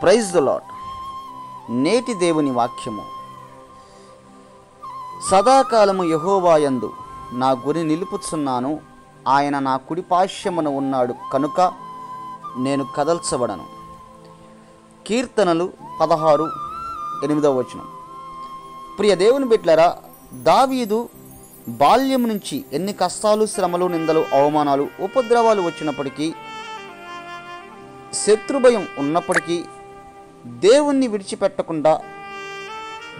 Praise the lord. నేటి దేవుని వాక్యము, సదాకాలము యెహోవా యందు నా గురి నిలుపుచున్నాను, ఆయన నా కుడిపార్శ్వమున ఉన్నాడు కనుక నేను కదల్చబడను. కీర్తనలు 16:8. ప్రియ దేవుని బిడ్డలారా, దావీదు బాల్యం నుంచి ఎన్ని కష్టాలు, శ్రమలు, నిందలు, అవమానాలు, ఉపద్రవాలు వచ్చినప్పటికీ, శత్రుభయం ఉన్నప్పటికీ దేవుణ్ణి విడిచిపెట్టకుండా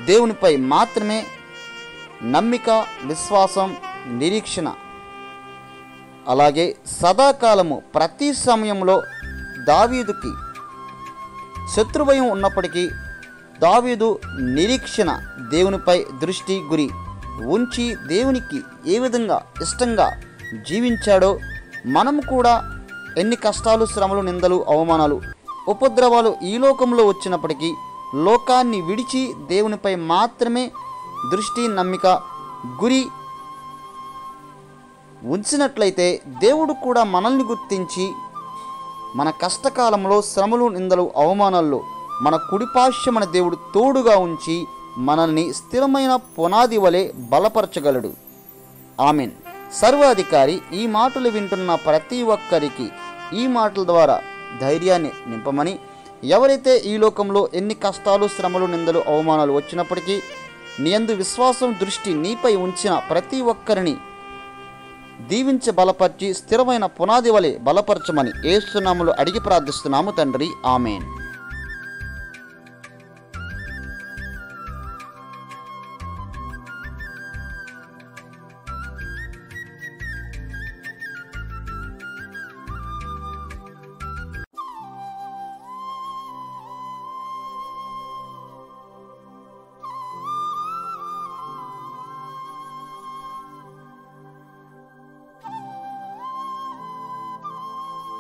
దేవునిపై మాత్రమే నమ్మిక, విశ్వాసం, నిరీక్షణ, అలాగే సదాకాలము ప్రతి సమయంలో దావీదుకి శత్రుభయం ఉన్నప్పటికీ దావీదు నిరీక్షణ, దేవునిపై దృష్టి గురి ఉంచి దేవునికి ఏ విధంగా ఇష్టంగా జీవించాడో మనము కూడా ఎన్ని కష్టాలు, శ్రమలు, నిందలు, అవమానాలు, ఉపద్రవాలు ఈ లోకంలో వచ్చినప్పటికీ లోకాన్ని విడిచి దేవునిపై మాత్రమే దృష్టి, నమ్మిక, గురి ఉంచినట్లయితే దేవుడు కూడా మనల్ని గుర్తించి మన కష్టకాలంలో, శ్రమలు, నిందలు, అవమానాల్లో మన కుడిపార్శ్వమున దేవుడు తోడుగా ఉంచి మనల్ని స్థిరమైన పునాది వలె బలపరచగలడు. ఆమెన్. సర్వాధికారి ఈ మాటలు వింటున్న ప్రతి ఒక్కరికి ఈ మాటల ద్వారా ధైర్యాన్ని నింపమని, ఎవరైతే ఈ లోకంలో ఎన్ని కష్టాలు, శ్రమలు, నిందలు, అవమానాలు వచ్చినప్పటికీ నీ యందు విశ్వాసం, దృష్టి నీపై ఉంచిన ప్రతి ఒక్కరిని దీవించి బలపరిచి స్థిరమైన పునాది వలె బలపరచమని యేసు నామములో అడిగి ప్రార్థిస్తున్నాము తండ్రి. ఆమెన్.